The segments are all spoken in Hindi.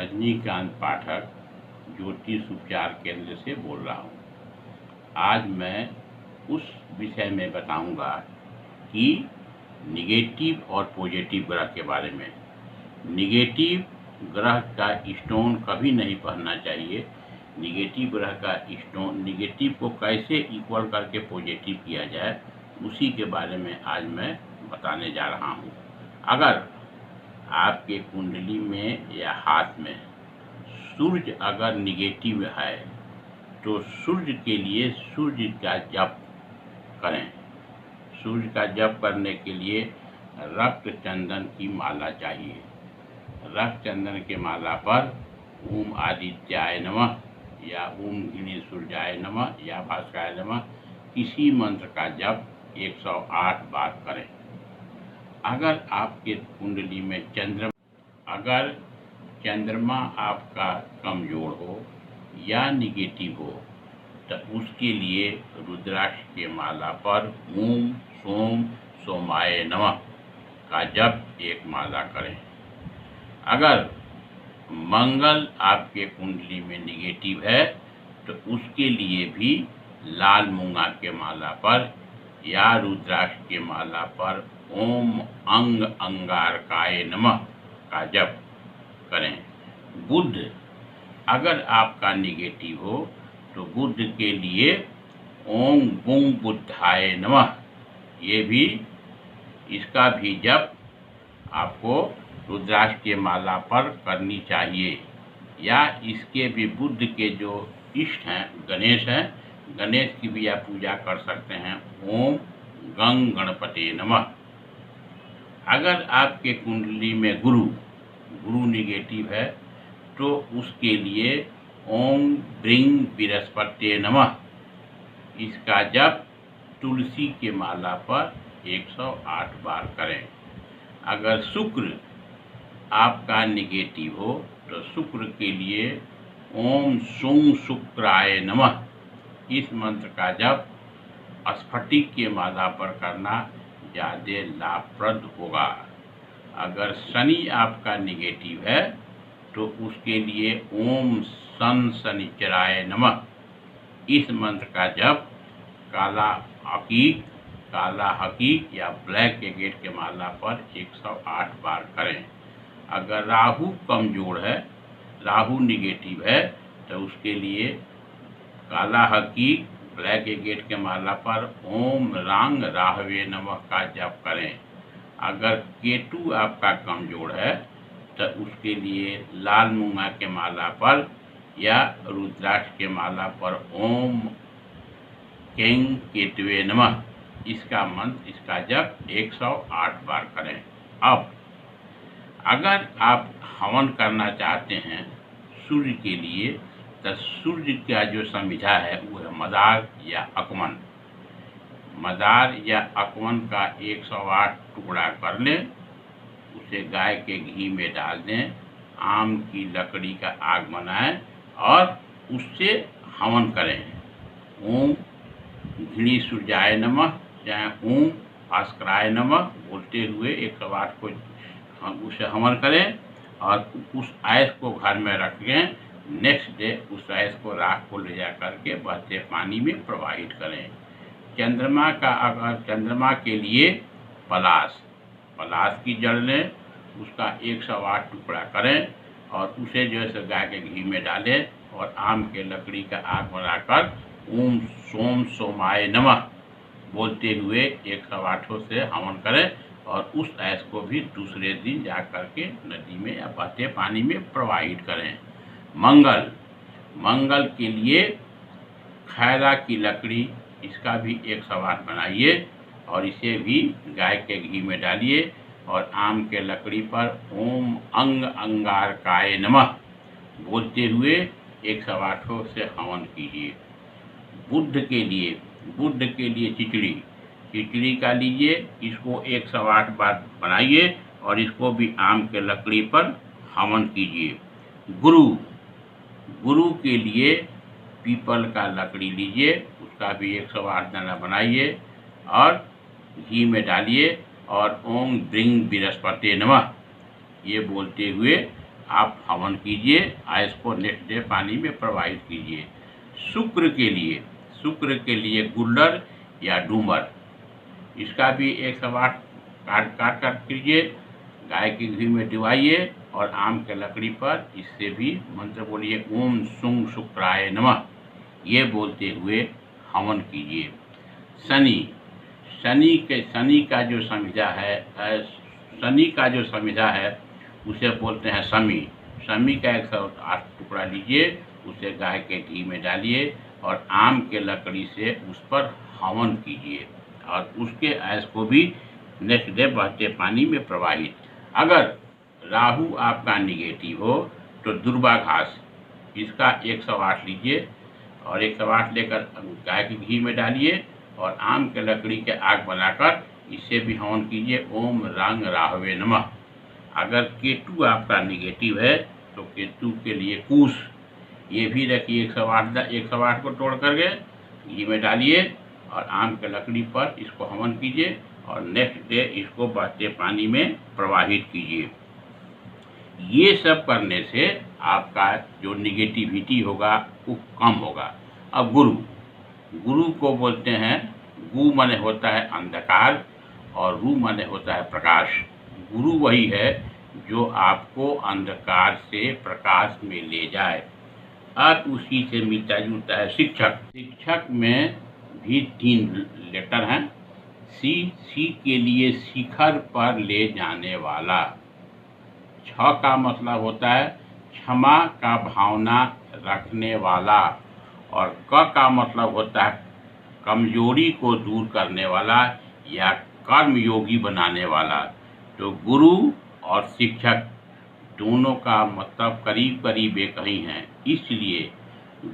रजनीकांत पाठक ज्योतिष उपचार केंद्र से बोल रहा हूँ। आज मैं उस विषय में बताऊंगा कि निगेटिव और पॉजिटिव ग्रह के बारे में। निगेटिव ग्रह का स्टोन कभी नहीं पहनना चाहिए। निगेटिव ग्रह का स्टोन, निगेटिव को कैसे इक्वल करके पॉजिटिव किया जाए, उसी के बारे में आज मैं बताने जा रहा हूँ। अगर आपके कुंडली में या हाथ में सूर्य अगर निगेटिव है तो सूर्य के लिए सूर्य का जप करें। सूर्य का जप करने के लिए रक्त चंदन की माला चाहिए। रक्त चंदन के माला पर ओम आदित्याय नमः या ओम घृणी सूर्याय नमः या भास्कराय नमः किसी मंत्र का जप 108 बार करें। अगर आपके कुंडली में अगर चंद्रमा आपका कमजोर हो या निगेटिव हो तो उसके लिए रुद्राक्ष के माला पर ओम सोम सोमाय नमः का जप एक माला करें। अगर मंगल आपके कुंडली में निगेटिव है तो उसके लिए भी लाल मूंगा के माला पर या रुद्राक्ष के माला पर ओम अंग अंगारकाय नमः का जप करें। बुध अगर आपका निगेटिव हो तो बुध के लिए ओम गुं बुद्धाय नमः, ये भी इसका भी जप आपको रुद्राक्ष के माला पर करनी चाहिए। या इसके भी बुध के जो इष्ट हैं गणेश हैं, गणेश की भी आप पूजा कर सकते हैं। ओम गंग गणपते नमः। अगर आपके कुंडली में गुरु निगेटिव है तो उसके लिए ओम ब्रिंग बृहस्पते नमः, इसका जप तुलसी के माला पर 108 बार करें। अगर शुक्र आपका निगेटिव हो तो शुक्र के लिए ओम सुं शुक्राय नमः, इस मंत्र का जप स्फटिक के माला पर करना ज़्यादा लाभप्रद होगा। अगर शनि आपका निगेटिव है तो उसके लिए ओम सन शनिचराय नमः, इस मंत्र का जप काला हकीक या ब्लैक एगेट के माला पर 108 बार करें। अगर राहु कमजोर है, राहु निगेटिव है तो उसके लिए काला हकीक ब्लैक एगेट के माला पर ओम रांग राहवे नमः का जप करें। अगर केतु आपका कमजोर है तो उसके लिए लाल मूंगा के माला पर या रुद्राक्ष के माला पर ओम कें केतवे नमः, इसका जप 108 बार करें। अब अगर आप हवन करना चाहते हैं सूर्य के लिए तो सूर्य का जो संविधा है वो है मदार या अकमन। मदार या अकमन का 108 टुकड़ा कर लें, उसे गाय के घी में डाल दें, आम की लकड़ी का आग बनाएं और उससे हवन करें। ओम घृणी सूर्याय नमः या ओम भास्कराय नमः बोलते हुए 108 को उसे हवन करें और उस आयस को घर में रखें। नेक्स्ट डे उस आयस को राख को ले जा करके बहते पानी में प्रवाहित करें। चंद्रमा के लिए पलाश की जड़ लें, उसका 108 टुकड़ा करें और उसे जो है गाय के घी में डालें और आम के लकड़ी का आग बनाकर ओम सोम सोमाय नमः बोलते हुए 108 से हवन करें और उस ऐश को भी दूसरे दिन जा करके नदी में या बहते पानी में प्रवाहित करें। मंगल के लिए खैरा की लकड़ी, इसका भी 108 बनाइए और इसे भी गाय के घी में डालिए और आम के लकड़ी पर ओम अंग अंगारकाय नमः बोलते हुए 108 से हवन कीजिए। बुध के लिए खिचड़ी का लीजिए, इसको 108 बार बनाइए और इसको भी आम के लकड़ी पर हवन कीजिए। गुरु के लिए पीपल का लकड़ी लीजिए, उसका भी 108 दाना बनाइए और घी में डालिए और ओम ब्रिंग बृहस्पते नमः ये बोलते हुए आप हवन कीजिए और इसको नेक्स्ट डे पानी में प्रवाहित कीजिए। शुक्र के लिए गुल्लर या डूमर, इसका भी 108 काट कर कीजिए, गाय के घी में डुबाइए और आम के लकड़ी पर इससे भी मंत्र बोलिए, ओम सुंग शुक्राय नमः, ये बोलते हुए हवन कीजिए। शनि का जो संविधा है उसे बोलते हैं शमी। शमी का 108 टुकड़ा लीजिए, उसे गाय के घी में डालिए और आम के लकड़ी से उस पर हवन कीजिए और उसके ऐश को भी नेक्स्ट डे बहते पानी में प्रवाहित। अगर राहु आपका निगेटिव हो तो दुर्वा घास, इसका 108 लीजिए और 108 लेकर गाय के घी में डालिए और आम के लकड़ी के आग बनाकर इससे भी हवन कीजिए, ओम रंग राहवे नमः। अगर केतु आपका निगेटिव है तो केतु के लिए कुश, ये भी रखिए 108 को तोड़ करके घी में डालिए और आम के लकड़ी पर इसको हवन कीजिए और नेक्स्ट डे इसको बहते पानी में प्रवाहित कीजिए। ये सब करने से आपका जो निगेटिविटी होगा वो कम होगा। अब गुरु को बोलते हैं, गु माने होता है अंधकार और रू माने होता है प्रकाश। गुरु वही है जो आपको अंधकार से प्रकाश में ले जाए और उसी से मिलता जुलता है शिक्षक में भी 3 लेटर हैं। सी के लिए शिखर पर ले जाने वाला। 6 का मतलब होता है क्षमा का भावना रखने वाला और क का मतलब होता है कमजोरी को दूर करने वाला या कर्मयोगी बनाने वाला। तो गुरु और शिक्षक दोनों का मतलब करीब करीब एक ही हैं, इसलिए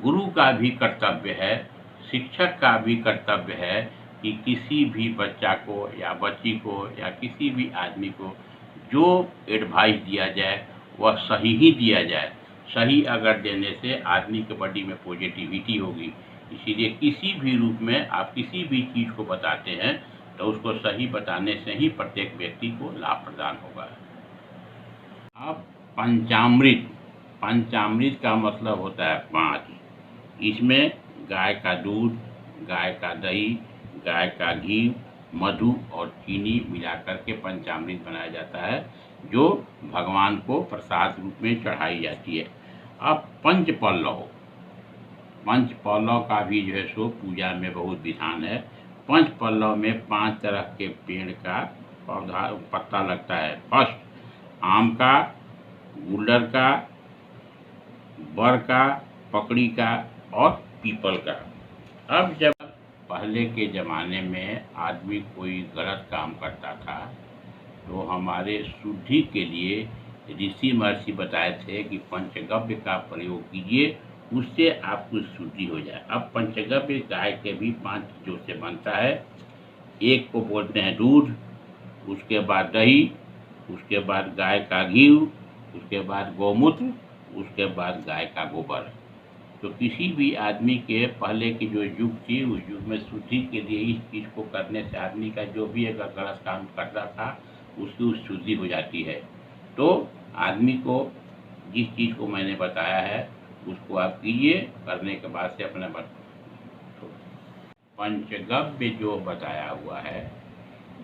गुरु का भी कर्तव्य है, शिक्षक का भी कर्तव्य है कि किसी भी बच्चा को या बच्ची को या किसी भी आदमी को जो एडवाइस दिया जाए वह सही ही दिया जाए। सही अगर देने से आदमी के बॉडी में पॉजिटिविटी होगी। इसीलिए किसी भी रूप में आप किसी भी चीज़ को बताते हैं तो उसको सही बताने से ही प्रत्येक व्यक्ति को लाभ प्रदान होगा। अब पंचामृत का मतलब होता है 5। इसमें गाय का दूध, गाय का दही, गाय का घी, मधु और चीनी मिलाकर के पंचामृत बनाया जाता है, जो भगवान को प्रसाद रूप में चढ़ाई जाती है। अब पंचपल्लव का भी जो है सो पूजा में बहुत विधान है। पंचपल्लव में 5 तरह के पेड़ का पत्ता लगता है। फर्स्ट आम का, गुल्लर का, बर का, पकड़ी का और पीपल का। अब जब पहले के ज़माने में आदमी कोई गलत काम करता था तो हमारे शुद्धि के लिए ऋषि महर्षि बताए थे कि पंचगव्य का प्रयोग कीजिए, उससे आपको शुद्धि हो जाए। अब पंचगव्य गाय के भी 5 चीज़ों से बनता है। एक को बोलते हैं दूध, उसके बाद दही, उसके बाद गाय का घी, उसके बाद गौमूत्र, उसके बाद गाय का गोबर। तो किसी भी आदमी के पहले की जो युग थी उस युग में शुद्धि के लिए इस चीज़ को करने से आदमी का जो भी अगर गलत काम करता था उसकी शुद्धि हो जाती है। तो आदमी को जिस चीज़ को मैंने बताया है उसको आप कीजिए, करने के बाद से अपने पंचगव्य जो बताया हुआ है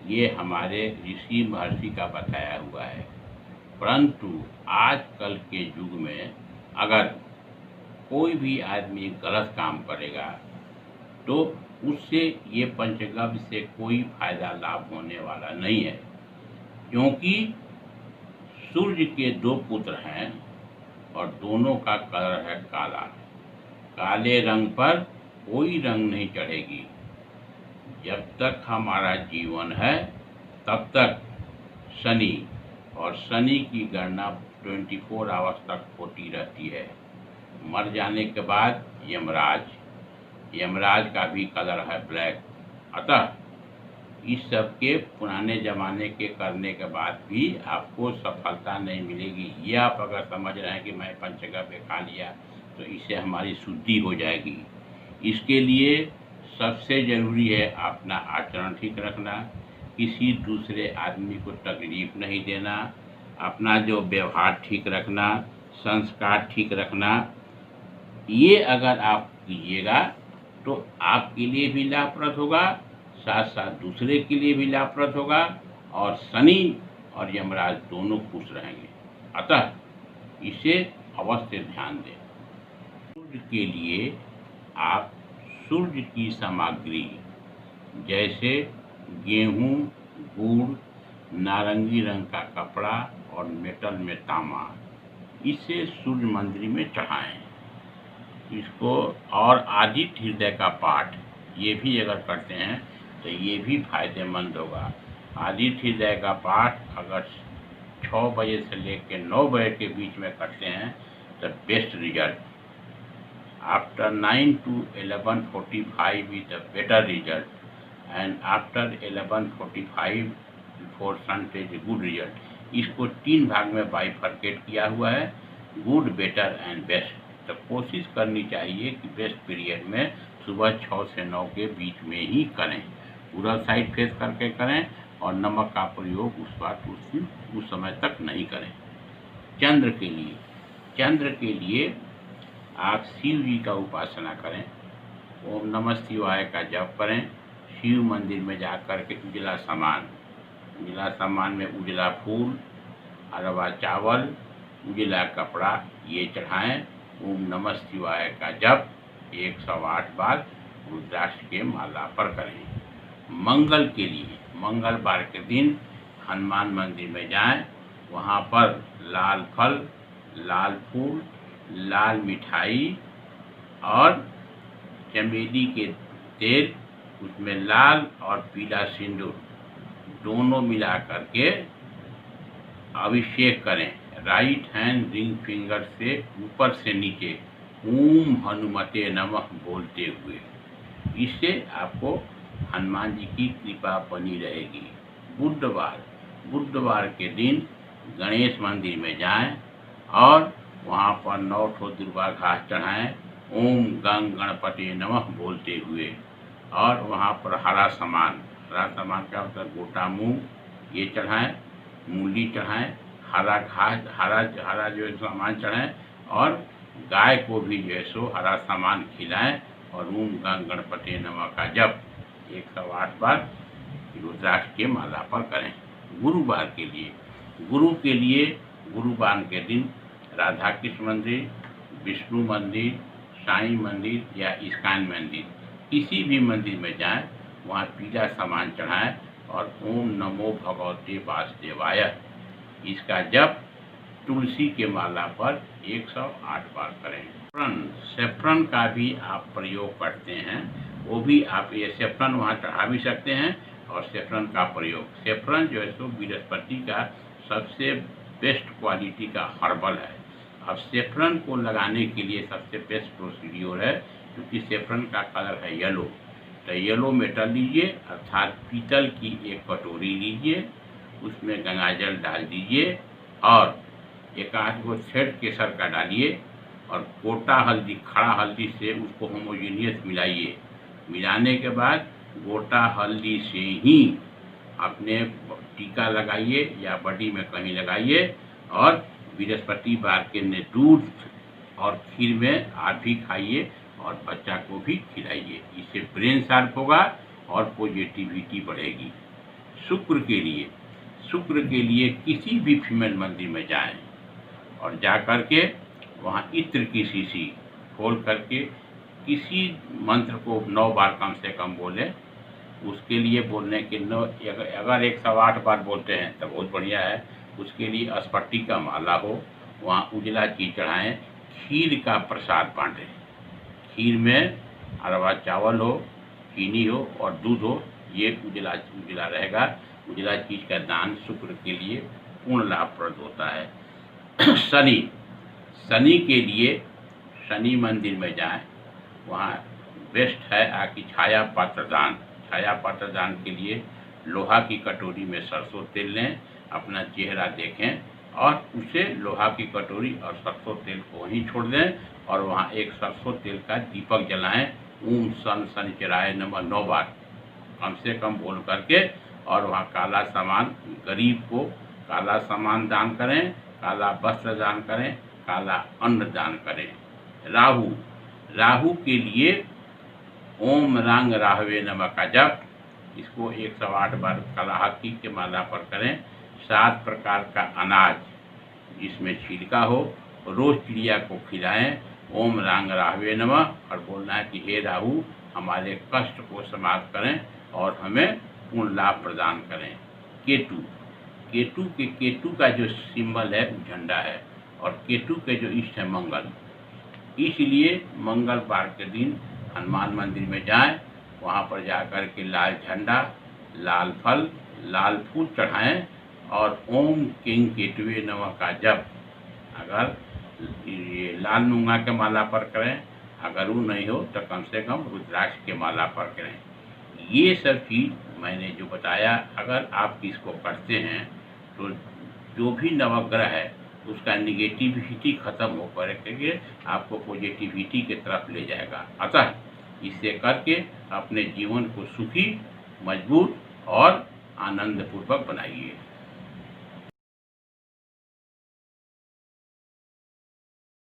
ये हमारे ऋषि महर्षि का बताया हुआ है, परंतु आजकल के युग में अगर कोई भी आदमी गलत काम करेगा तो उससे ये पंचगव्य से कोई फायदा लाभ होने वाला नहीं है, क्योंकि सूर्य के 2 पुत्र हैं और दोनों का कलर है काला। काले रंग पर कोई रंग नहीं चढ़ेगी। जब तक हमारा जीवन है तब तक शनि, और शनि की गणना 24 आवर्स तक होती रहती है। मर जाने के बाद यमराज का भी कलर है ब्लैक। अतः इस सब के पुराने ज़माने के करने के बाद भी आपको सफलता नहीं मिलेगी। ये आप अगर समझ रहे हैं कि मैं पंचगव्य खा लिया तो इससे हमारी शुद्धि हो जाएगी, इसके लिए सबसे ज़रूरी है अपना आचरण ठीक रखना, किसी दूसरे आदमी को तकलीफ नहीं देना, अपना जो व्यवहार ठीक रखना, संस्कार ठीक रखना, ये अगर आप कीजिएगा तो आपके लिए भी लाभप्रद होगा, साथ साथ दूसरे के लिए भी लाभप्रद होगा और शनि और यमराज दोनों खुश रहेंगे। अतः इसे अवश्य ध्यान दें। सूर्य के लिए आप सूर्य की सामग्री जैसे गेहूँ, गुड़, नारंगी रंग का कपड़ा और मेटल में तांबा, इसे सूर्य मंदिर में चढ़ाएं। इसको और आदित्य हृदय का पाठ ये भी अगर करते हैं तो ये भी फायदेमंद होगा। आदित्य हृदय का पाठ अगर 6 बजे से लेकर 9 बजे के बीच में करते हैं तो best result. After 9 to 11:45 is the better result, and after 11:45 before sunset is good result. इसको 3 भाग में बाइफरकेट किया हुआ है, गुड, बेटर एंड बेस्ट। तो कोशिश करनी चाहिए कि बेस्ट पीरियड में सुबह 6 से 9 के बीच में ही करें, पूरा साइड फेस करके करें और नमक का प्रयोग उस समय तक नहीं करें। चंद्र के लिए आप शिव जी का उपासना करें, ओम नमः शिवाय का जप करें, शिव मंदिर में जाकर के उजला सामान में उजला फूल, अरवा चावल, उजला कपड़ा ये चढ़ाएं, ओम नमः शिवाय का जप 108 बार रुद्राक्ष के माला पर करें। मंगल के लिए मंगलवार के दिन हनुमान मंदिर में जाएं, वहाँ पर लाल फल, लाल फूल, लाल मिठाई और चमेली के तेल, उसमें लाल और पीला सिंदूर दोनों मिला करके अभिषेक करें। राइट हैंड रिंग फिंगर से ऊपर से नीचे ओम हनुमते नमः बोलते हुए, इससे आपको हनुमान जी की कृपा बनी रहेगी। बुधवार के दिन गणेश मंदिर में जाएं और वहाँ पर 9 ठो दुर्वा घास चढ़ाएं, ओम गंग गणपति नमः बोलते हुए, और वहाँ पर हरा सामान क्या होता है, गोटा मूंग ये चढ़ाएं, मूली चढ़ाएं, हरा घास, हरा जो सामान चढ़ाएं और गाय को भी जो है सो हरा सामान खिलाएं और ओम गंग गणपति नमः का जप 108 बार रुद्राक्ष के माला पर करें। गुरुवार के लिए गुरुवार के दिन राधा कृष्ण मंदिर, विष्णु मंदिर, साईं मंदिर या इस्कॉन मंदिर, किसी भी मंदिर में जाएं, वहाँ पीला सामान चढ़ाएं और ओम नमो भगवते वासुदेवाय इसका जप तुलसी के माला पर 108 बार करें। सेफ्रन का भी आप प्रयोग करते हैं, वो भी आप ये सेफ्रन वहाँ चढ़ा भी सकते हैं और सेफ्रन का प्रयोग, सेफ्रन जो है सो बृहस्पति का सबसे बेस्ट क्वालिटी का हर्बल है। अब सेफ्रन को लगाने के लिए सबसे बेस्ट प्रोसीड्योर है, क्योंकि सेफ्रन का कलर है येलो, तो येलो मेटल लीजिए, अर्थात पीतल की एक कटोरी लीजिए, उसमें गंगाजल डाल दीजिए और एक आध गो छेद केसर का डालिए और गोटा हल्दी, खड़ा हल्दी से उसको होमोजीनियस मिलाइए। मिलाने के बाद गोटा हल्दी से ही अपने टीका लगाइए या बॉडी में कहीं लगाइए और बृहस्पतिवार के ने दूध और खीर में आप भी खाइए और बच्चा को भी खिलाइए। इससे ब्रेन शार्प होगा और पॉजिटिविटी बढ़ेगी। शुक्र के लिए किसी भी फीमेल मंदिर में जाएं और जा कर के वहाँ इत्र की शीशी खोल करके किसी मंत्र को 9 बार कम से कम बोलें। उसके लिए बोलने के अगर 108 बार बोलते हैं तो बहुत बढ़िया है। उसके लिए अस्पट्टी का माला हो, वहाँ उजला चीज चढ़ाएँ, खीर का प्रसाद बांटें। खीर में अरवा चावल हो, चीनी हो और दूध हो, ये उजला रहेगा। उजला चीज का दान शुक्र के लिए पूर्ण लाभप्रद होता है। शनि के लिए शनि मंदिर में जाएं, वहाँ बेस्ट है आपकी छाया पात्र दान के लिए लोहा की कटोरी में सरसों तेल लें, अपना चेहरा देखें और उसे लोहा की कटोरी और सरसों तेल को वहीं छोड़ दें और वहाँ एक सरसों तेल का दीपक जलाएं। ओम सन शनिचराय नमः 9 बार कम से कम बोल करके और वहाँ काला सामान गरीब को काला सामान दान करें, काला वस्त्र दान करें, काला अन्न दान करें। राहु, राहु के लिए ओम रंग राहवे नमः का जप, इसको 108 बार कलाहती के माला पर करें। 7 प्रकार का अनाज जिसमें छिलका हो रोज चिड़िया को खिलाएं। ओम रंग राहवे नमः और बोलना है कि हे राहु हमारे कष्ट को समाप्त करें और हमें पूर्ण लाभ प्रदान करें। केतु, केतु का जो सिंबल है झंडा है और केतु के जो इष्ट है मंगल, इसलिए मंगलवार के दिन हनुमान मंदिर में जाएं, वहाँ पर जाकर के लाल झंडा, लाल फल, लाल फूल चढ़ाएं और ओम किंग केतुवे नमः का जप अगर ये लाल मूंगा के माला पर करें, अगर वो नहीं हो तो कम से कम रुद्राक्ष के माला पर करें। ये सब चीज़ मैंने जो बताया अगर आप इसको करते हैं तो जो भी नवग्रह है उसका निगेटिविटी खत्म हो करके आपको पॉजिटिविटी की तरफ ले जाएगा। अतः इसे करके अपने जीवन को सुखी, मजबूत और आनंदपूर्वक बनाइए।